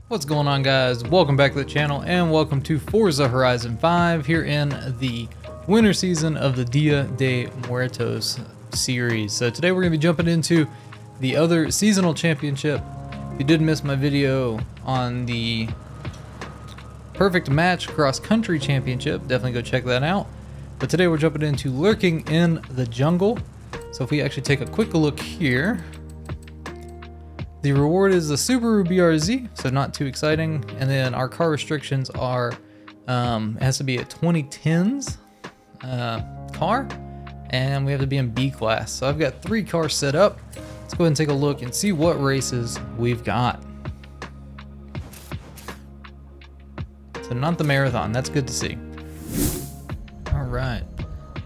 What's going on, guys? Welcome back to the channel and welcome to Forza Horizon 5 here in the winter season of the Dia De Muertos series. So today we're going to be jumping into the other seasonal championship. If you did miss my video on the perfect match cross-country championship, definitely go check that out. But today we're jumping into lurking in the jungle. So if we actually take a quick look here, the reward is the Subaru BRZ, so not too exciting. And then our car restrictions are, it has to be a 2010s car, and we have to be in B class. So I've got 3 cars set up. Let's go ahead and take a look and see what races we've got. So not the marathon, that's good to see. All right,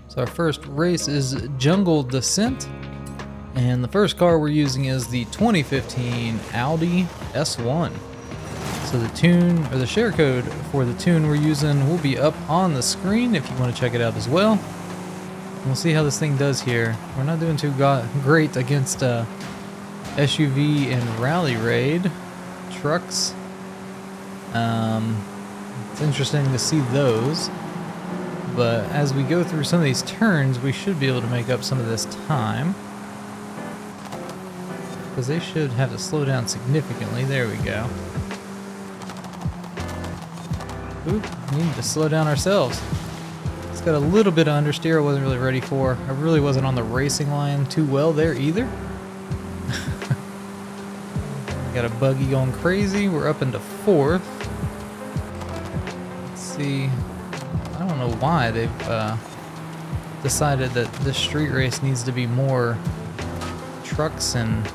so our first race is Jungle Descent. And the first car we're using is the 2015 Audi S1. So the tune, or the share code for the tune we're using will be up on the screen if you want to check it out as well. And we'll see how this thing does here. We're not doing too great against SUV and rally raid trucks. It's interesting to see those. But as we go through some of these turns, we should be able to make up some of this time, because they should have to slow down significantly. There we go. Oop, we need to slow down ourselves. It's got a little bit of understeer I wasn't really ready for. I really wasn't on the racing line too well there either. Got a buggy going crazy. We're up into 4th. Let's see. I don't know why they've decided that this street race needs to be more trucks and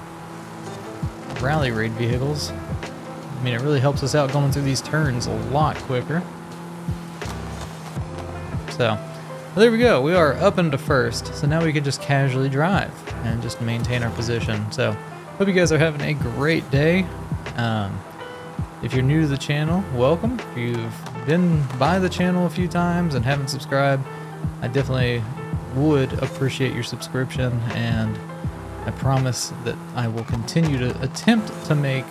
rally raid vehicles. I mean, it really helps us out going through these turns a lot quicker. So, well, there we go. We are up into 1st. So now we can just casually drive and just maintain our position. So, hope you guys are having a great day. If you're new to the channel, welcome. If you've been by the channel a few times and haven't subscribed, I definitely would appreciate your subscription, and I promise that I will continue to attempt to make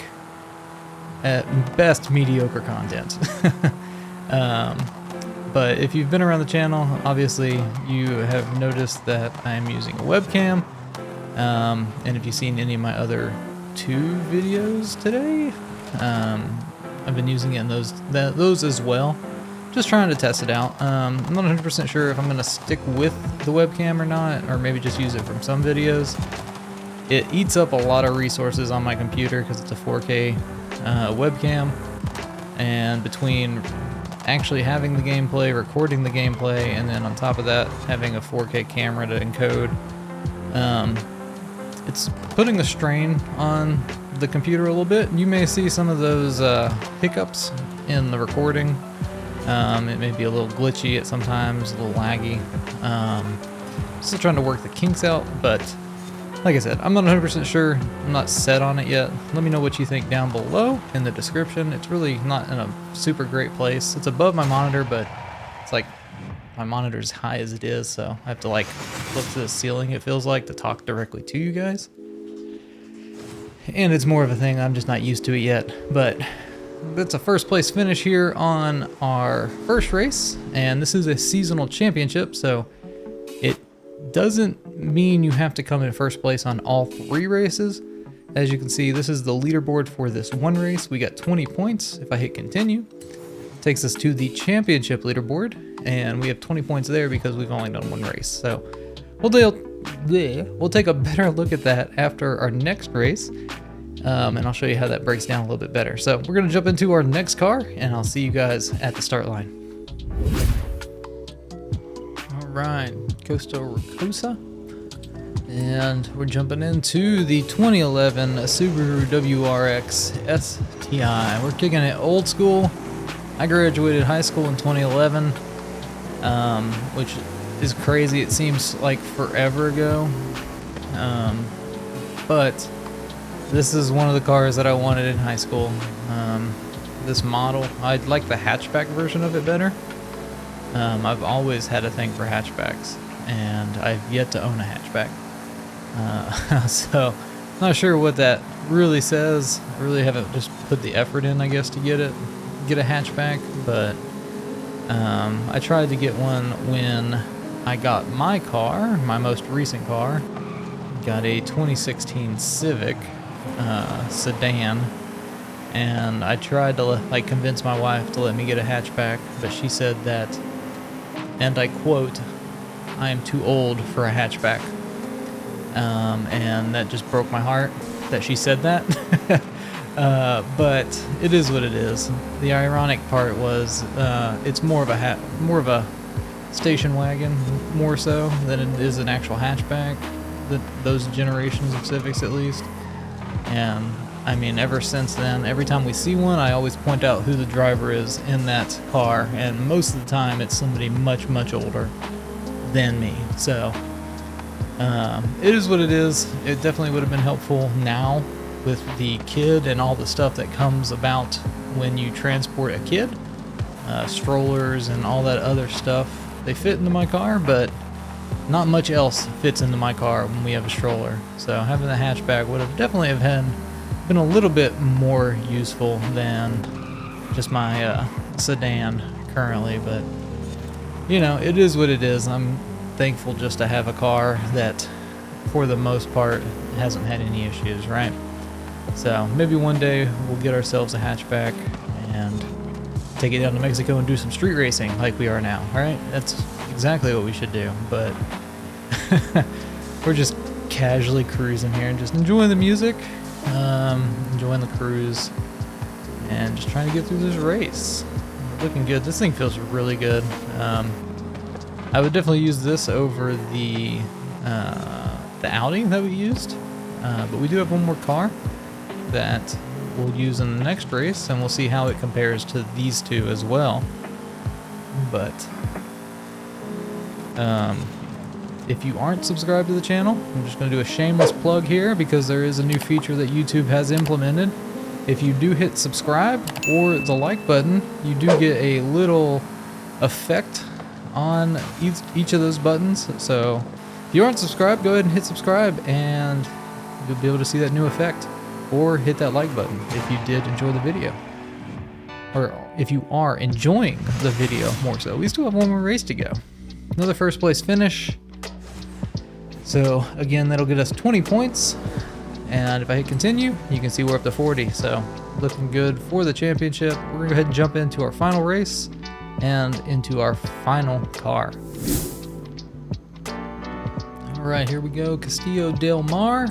at best mediocre content. But if you've been around the channel, obviously you have noticed that I'm using a webcam. And if you've seen any of my other 2 videos today, I've been using it in those as well. Just trying to test it out. I'm not 100% sure if I'm going to stick with the webcam or not, or maybe just use it from some videos. It eats up a lot of resources on my computer because it's a 4K webcam, and between actually having the gameplay, recording the gameplay, and then on top of that having a 4K camera to encode, it's putting a strain on the computer a little bit. You may see some of those hiccups in the recording. It may be a little glitchy at sometimes, a little laggy. Still trying to work the kinks out, but like I said, I'm not 100% sure. I'm not set on it yet. Let me know what you think down below in the description. It's really not in a super great place. It's above my monitor, but it's like my monitor's high as it is, so I have to like look to the ceiling, it feels like, to talk directly to you guys. And it's more of a thing, I'm just not used to it yet. But that's a 1st place finish here on our first race, and this is a seasonal championship, so it doesn't mean you have to come in 1st place on all 3 races. As you can see, this is the leaderboard for this one race. We got 20 points. If I hit continue, it takes us to the championship leaderboard, and we have 20 points there because we've only done 1 race. So we'll take a better look at that after our next race, and I'll show you how that breaks down a little bit better. So we're going to jump into our next car, and I'll see you guys at the start line. All right, Costa Rica, and we're jumping into the 2011 Subaru WRX STI. We're kicking it old school. I graduated high school in 2011, which is crazy. It seems like forever ago, but this is one of the cars that I wanted in high school. This model, I like the hatchback version of it better. I've always had a thing for hatchbacks, and I've yet to own a hatchback. So Not sure what that really says. I really haven't just put the effort in, I guess, to get a hatchback, but I tried to get one when I got my car, my most recent car. Got a 2016 Civic sedan, and I tried to convince my wife to let me get a hatchback, but she said that, and I quote, "I am too old for a hatchback." And that just broke my heart that she said that. But it is what it is. The ironic part was it's more of a station wagon, more so than it is an actual hatchback. Those generations of Civics, at least. And I mean, ever since then, every time we see one, I always point out who the driver is in that car, and most of the time it's somebody much, much older than me. So it is what it is. It definitely would have been helpful now with the kid and all the stuff that comes about when you transport a kid, strollers and all that other stuff. They fit into my car, but not much else fits into my car when we have a stroller. So having the hatchback would have definitely been a little bit more useful than just my sedan currently. But you know, it is what it is. I'm thankful just to have a car that, for the most part, hasn't had any issues, right? So maybe one day we'll get ourselves a hatchback and take it down to Mexico and do some street racing like we are now, right? That's exactly what we should do, but we're just casually cruising here and just enjoying the music, enjoying the cruise, and just trying to get through this race. Looking good. This thing feels really good. I would definitely use this over the Audi that we used, but we do have one more car that we'll use in the next race, and we'll see how it compares to these two as well. But if you aren't subscribed to the channel, I'm just going to do a shameless plug here because there is a new feature that YouTube has implemented. If you do hit subscribe or the like button, you do get a little effect on each of those buttons. So if you aren't subscribed, go ahead and hit subscribe and you'll be able to see that new effect. Or hit that like button if you did enjoy the video. Or if you are enjoying the video more so. We still have one more race to go. Another first place finish. So again, that'll get us 20 points. And if I hit continue, you can see we're up to 40. So looking good for the championship. We're gonna go ahead and jump into our final race and into our final car. All right, here we go, Castillo del Mar.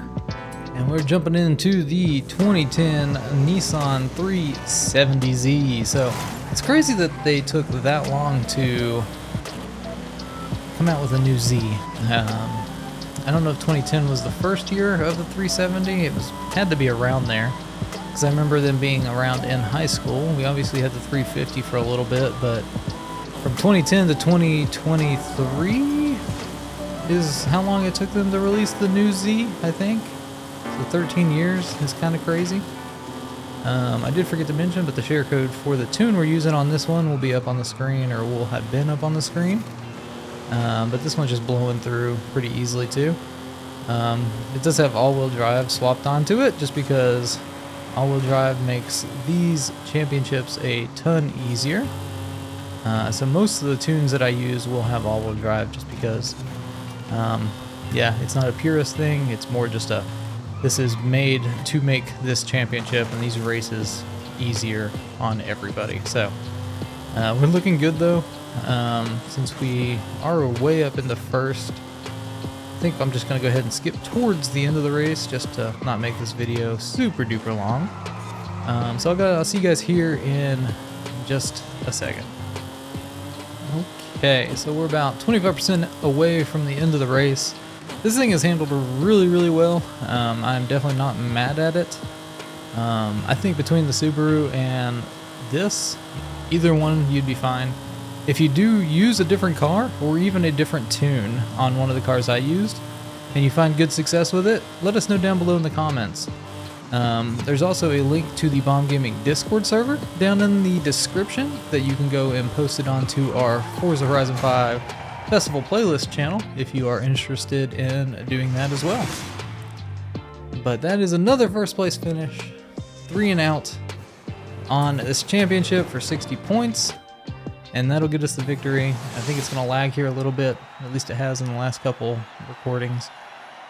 And we're jumping into the 2010 Nissan 370Z. So it's crazy that they took that long to come out with a new Z. I don't know if 2010 was the first year of the 370. It had to be around there, because I remember them being around in high school. We obviously had the 350 for a little bit, but from 2010 to 2023 is how long it took them to release the new Z, I think. So 13 years is kind of crazy. I did forget to mention, but the share code for the tune we're using on this one will be up on the screen, or will have been up on the screen. But this one's just blowing through pretty easily too. It does have all-wheel drive swapped onto it, just because all-wheel drive makes these championships a ton easier. So most of the tunes that I use will have all-wheel drive, just because, yeah, it's not a purist thing. It's more just this is made to make this championship and these races easier on everybody. So we're looking good though. Since we are way up in the first, I think I'm just gonna go ahead and skip towards the end of the race just to not make this video super duper long. So I'll see you guys here in just a second. Okay, so we're about 25% away from the end of the race. This thing is handled really, really well. I'm definitely not mad at it. I think between the Subaru and this, either one you'd be fine. If you do use a different car or even a different tune on one of the cars I used, and you find good success with it, let us know down below in the comments. There's also a link to the Bomb Gaming Discord server down in the description that you can go and post it onto our Forza Horizon 5 Festival playlist channel if you are interested in doing that as well. But that is another first place finish, 3 and out on this championship for 60 points. And that'll get us the victory. I think it's gonna lag here a little bit, at least it has in the last couple recordings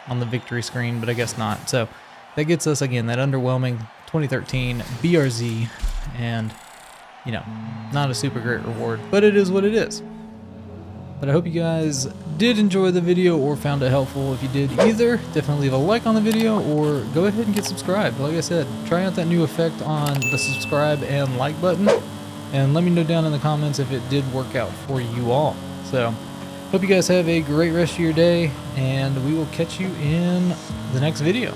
on the victory screen, but I guess not. So that gets us, again, that underwhelming 2013 BRZ, and, you know, not a super great reward, but it is what it is. But I hope you guys did enjoy the video or found it helpful. If you did either, definitely leave a like on the video or go ahead and get subscribed. Like I said, try out that new effect on the subscribe and like button, and let me know down in the comments if it did work out for you all. So, hope you guys have a great rest of your day, and we will catch you in the next video.